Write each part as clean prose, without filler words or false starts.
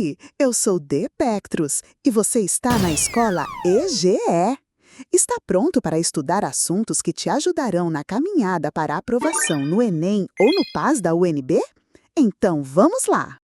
Oi, eu sou D. Pectrus e você está na escola EGE. Está pronto para estudar assuntos que te ajudarão na caminhada para a aprovação no Enem ou no PAS da UNB? Então vamos lá!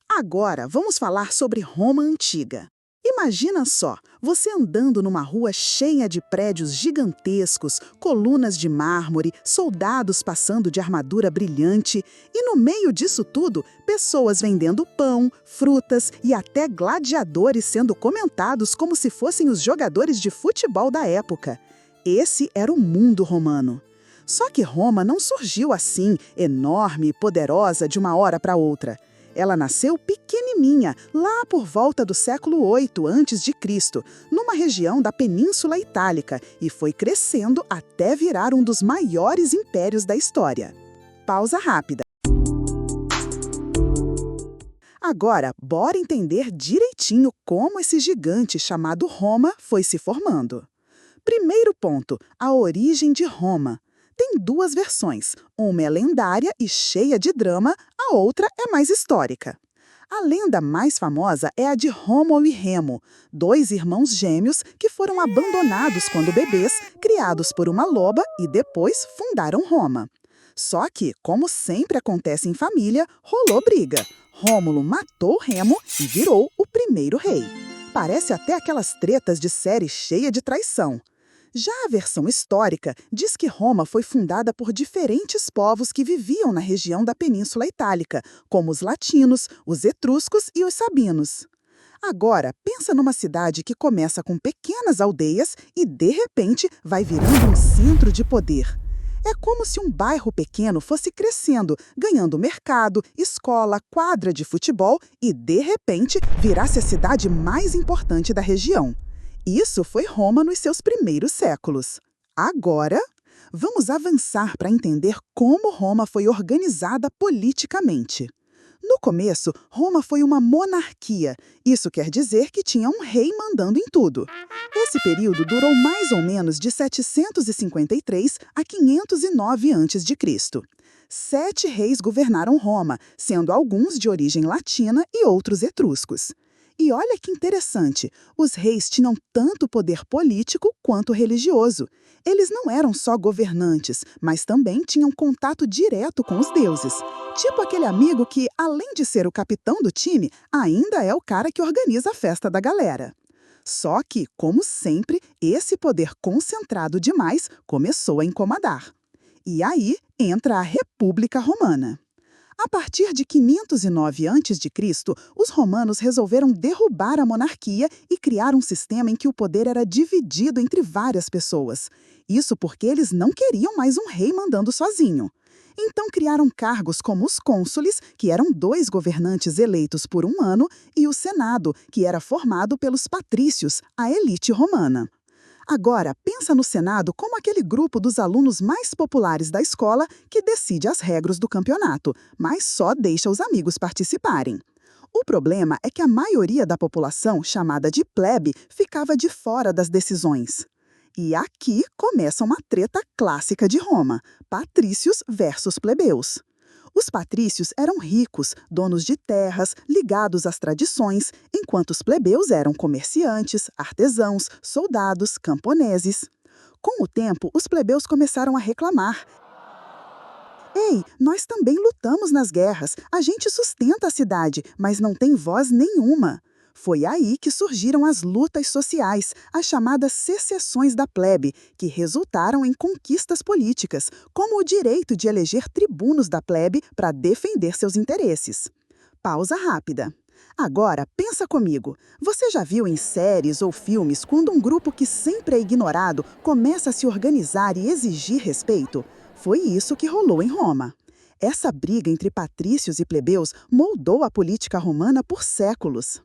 Agora vamos falar sobre Roma Antiga. Imagina só, você andando numa rua cheia de prédios gigantescos, colunas de mármore, soldados passando de armadura brilhante e no meio disso tudo, pessoas vendendo pão, frutas e até gladiadores sendo comentados como se fossem os jogadores de futebol da época. Esse era o mundo romano. Só que Roma não surgiu assim, enorme e poderosa de uma hora para outra. Ela nasceu pequenininha, lá por volta do século VIII a.C., numa região da Península Itálica, e foi crescendo até virar um dos maiores impérios da história. Pausa rápida. Agora, bora entender direitinho como esse gigante chamado Roma foi se formando. Primeiro ponto, a origem de Roma. Tem duas versões, uma é lendária e cheia de drama, a outra é mais histórica. A lenda mais famosa é a de Rômulo e Remo, dois irmãos gêmeos que foram abandonados quando bebês, criados por uma loba e depois fundaram Roma. Só que, como sempre acontece em família, rolou briga. Rômulo matou Remo e virou o primeiro rei. Parece até aquelas tretas de série cheia de traição. Já a versão histórica diz que Roma foi fundada por diferentes povos que viviam na região da Península Itálica, como os latinos, os etruscos e os sabinos. Agora, pensa numa cidade que começa com pequenas aldeias e, de repente, vai virando um centro de poder. É como se um bairro pequeno fosse crescendo, ganhando mercado, escola, quadra de futebol e, de repente, virasse a cidade mais importante da região. Isso foi Roma nos seus primeiros séculos. Agora, vamos avançar para entender como Roma foi organizada politicamente. No começo, Roma foi uma monarquia. Isso quer dizer que tinha um rei mandando em tudo. Esse período durou mais ou menos de 753 a 509 a.C. 7 reis governaram Roma, sendo alguns de origem latina e outros etruscos. E olha que interessante, os reis tinham tanto poder político quanto religioso. Eles não eram só governantes, mas também tinham contato direto com os deuses. Tipo aquele amigo que, além de ser o capitão do time, ainda é o cara que organiza a festa da galera. Só que, como sempre, esse poder concentrado demais começou a incomodar. E aí entra a República Romana. A partir de 509 a.C., os romanos resolveram derrubar a monarquia e criar um sistema em que o poder era dividido entre várias pessoas. Isso porque eles não queriam mais um rei mandando sozinho. Então criaram cargos como os cônsules, que eram 2 governantes eleitos por um ano, e o Senado, que era formado pelos patrícios, a elite romana. Agora, pensa no Senado como aquele grupo dos alunos mais populares da escola que decide as regras do campeonato, mas só deixa os amigos participarem. O problema é que a maioria da população, chamada de plebe, ficava de fora das decisões. E aqui começa uma treta clássica de Roma: patrícios versus plebeus. Os patrícios eram ricos, donos de terras, ligados às tradições, enquanto os plebeus eram comerciantes, artesãos, soldados, camponeses. Com o tempo, os plebeus começaram a reclamar. Ei, nós também lutamos nas guerras, a gente sustenta a cidade, mas não tem voz nenhuma. Foi aí que surgiram as lutas sociais, as chamadas secessões da plebe, que resultaram em conquistas políticas, como o direito de eleger tribunos da plebe para defender seus interesses. Pausa rápida. Agora, pensa comigo. Você já viu em séries ou filmes quando um grupo que sempre é ignorado começa a se organizar e exigir respeito? Foi isso que rolou em Roma. Essa briga entre patrícios e plebeus moldou a política romana por séculos.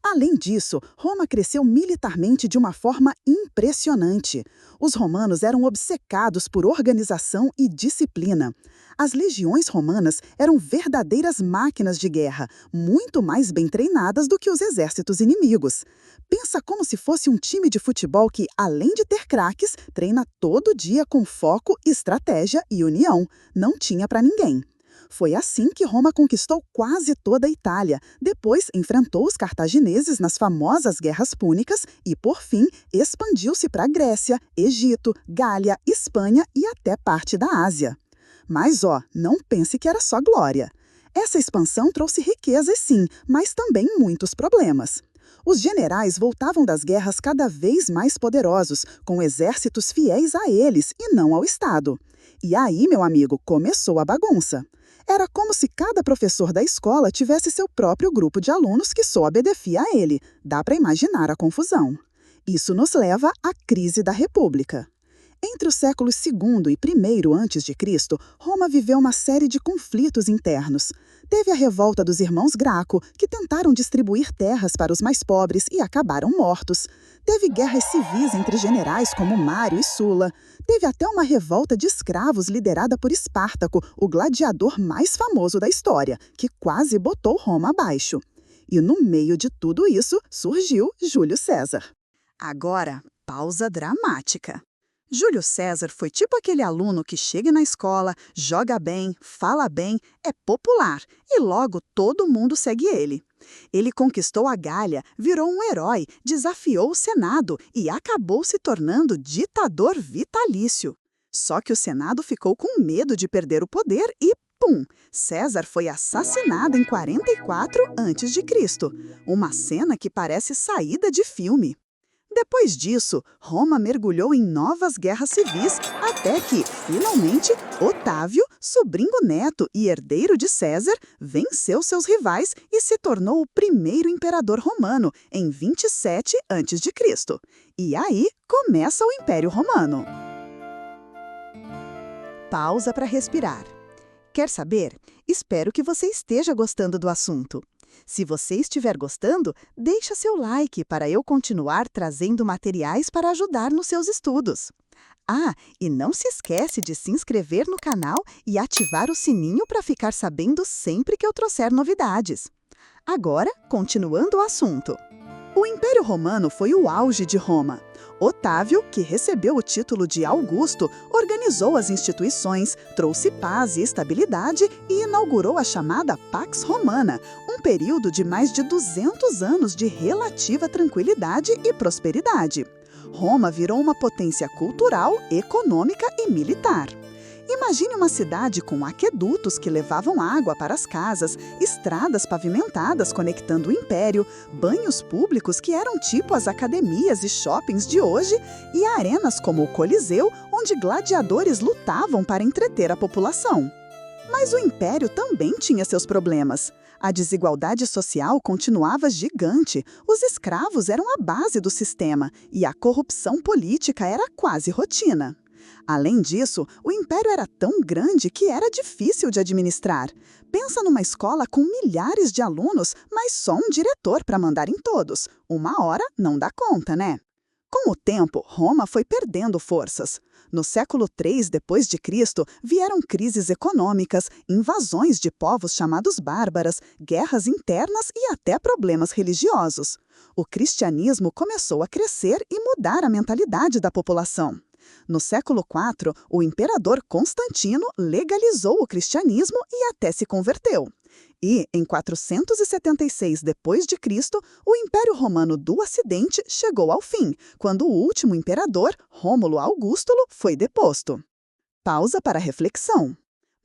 Além disso, Roma cresceu militarmente de uma forma impressionante. Os romanos eram obcecados por organização e disciplina. As legiões romanas eram verdadeiras máquinas de guerra, muito mais bem treinadas do que os exércitos inimigos. Pensa como se fosse um time de futebol que, além de ter craques, treina todo dia com foco, estratégia e união. Não tinha para ninguém. Foi assim que Roma conquistou quase toda a Itália, depois enfrentou os cartagineses nas famosas Guerras Púnicas e, por fim, expandiu-se para Grécia, Egito, Gália, Espanha e até parte da Ásia. Mas, não pense que era só glória. Essa expansão trouxe riquezas sim, mas também muitos problemas. Os generais voltavam das guerras cada vez mais poderosos, com exércitos fiéis a eles e não ao Estado. E aí, meu amigo, começou a bagunça. Era como se cada professor da escola tivesse seu próprio grupo de alunos que só obedecia a ele. Dá para imaginar a confusão. Isso nos leva à crise da República. Entre os séculos II e I a.C., Roma viveu uma série de conflitos internos. Teve a revolta dos irmãos Graco, que tentaram distribuir terras para os mais pobres e acabaram mortos. Teve guerras civis entre generais como Mário e Sula. Teve até uma revolta de escravos liderada por Espartaco, o gladiador mais famoso da história, que quase botou Roma abaixo. E no meio de tudo isso surgiu Júlio César. Agora, pausa dramática. Júlio César foi tipo aquele aluno que chega na escola, joga bem, fala bem, é popular e logo todo mundo segue ele. Ele conquistou a Gália, virou um herói, desafiou o Senado e acabou se tornando ditador vitalício. Só que o Senado ficou com medo de perder o poder e, pum, César foi assassinado em 44 a.C. Uma cena que parece saída de filme. Depois disso, Roma mergulhou em novas guerras civis, até que, finalmente, Otávio, sobrinho neto e herdeiro de César, venceu seus rivais e se tornou o primeiro imperador romano, em 27 a.C. E aí começa o Império Romano. Pausa para respirar. Quer saber? Espero que você esteja gostando do assunto. Se você estiver gostando, deixa seu like para eu continuar trazendo materiais para ajudar nos seus estudos. E não se esquece de se inscrever no canal e ativar o sininho para ficar sabendo sempre que eu trouxer novidades. Agora, continuando o assunto. O Império Romano foi o auge de Roma. Otávio, que recebeu o título de Augusto, organizou as instituições, trouxe paz e estabilidade e inaugurou a chamada Pax Romana, um período de mais de 200 anos de relativa tranquilidade e prosperidade. Roma virou uma potência cultural, econômica e militar. Imagine uma cidade com aquedutos que levavam água para as casas, estradas pavimentadas conectando o império, banhos públicos que eram tipo as academias e shoppings de hoje e arenas como o Coliseu, onde gladiadores lutavam para entreter a população. Mas o império também tinha seus problemas. A desigualdade social continuava gigante, os escravos eram a base do sistema e a corrupção política era quase rotina. Além disso, o império era tão grande que era difícil de administrar. Pensa numa escola com milhares de alunos, mas só um diretor para mandar em todos. Uma hora não dá conta, né? Com o tempo, Roma foi perdendo forças. No século III d.C., vieram crises econômicas, invasões de povos chamados bárbaras, guerras internas e até problemas religiosos. O cristianismo começou a crescer e mudar a mentalidade da população. No século IV, o imperador Constantino legalizou o cristianismo e até se converteu. E, em 476 d.C., o Império Romano do Ocidente chegou ao fim, quando o último imperador, Rômulo Augustulo, foi deposto. Pausa para reflexão.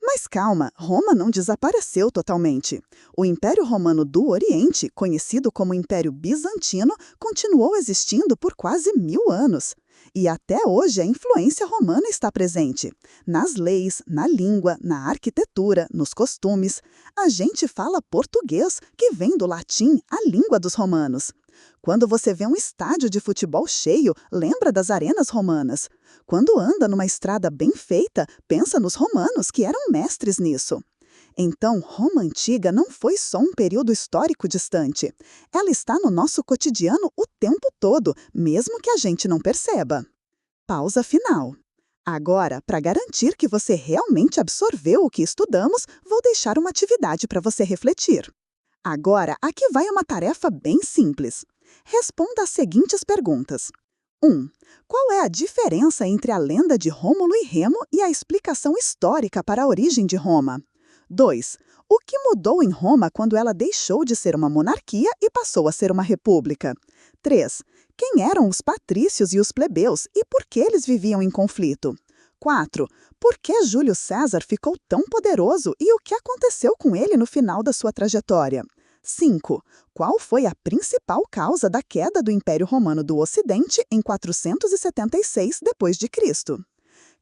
Mas calma, Roma não desapareceu totalmente. O Império Romano do Oriente, conhecido como Império Bizantino, continuou existindo por quase 1000 anos. E até hoje a influência romana está presente. Nas leis, na língua, na arquitetura, nos costumes. A gente fala português, que vem do latim, a língua dos romanos. Quando você vê um estádio de futebol cheio, lembra das arenas romanas. Quando anda numa estrada bem feita, pensa nos romanos, que eram mestres nisso. Então, Roma Antiga não foi só um período histórico distante. Ela está no nosso cotidiano o tempo todo, mesmo que a gente não perceba. Pausa final. Agora, para garantir que você realmente absorveu o que estudamos, vou deixar uma atividade para você refletir. Agora, aqui vai uma tarefa bem simples. Responda as seguintes perguntas. 1. Qual é a diferença entre a lenda de Rômulo e Remo e a explicação histórica para a origem de Roma? 2. O que mudou em Roma quando ela deixou de ser uma monarquia e passou a ser uma república? 3. Quem eram os patrícios e os plebeus e por que eles viviam em conflito? 4. Por que Júlio César ficou tão poderoso e o que aconteceu com ele no final da sua trajetória? 5. Qual foi a principal causa da queda do Império Romano do Ocidente em 476 d.C.?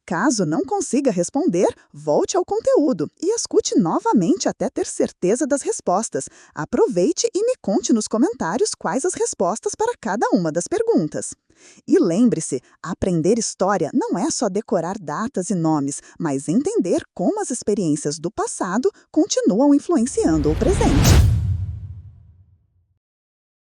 Caso não consiga responder, volte ao conteúdo e escute novamente até ter certeza das respostas. Aproveite e me conte nos comentários quais as respostas para cada uma das perguntas. E lembre-se, aprender história não é só decorar datas e nomes, mas entender como as experiências do passado continuam influenciando o presente.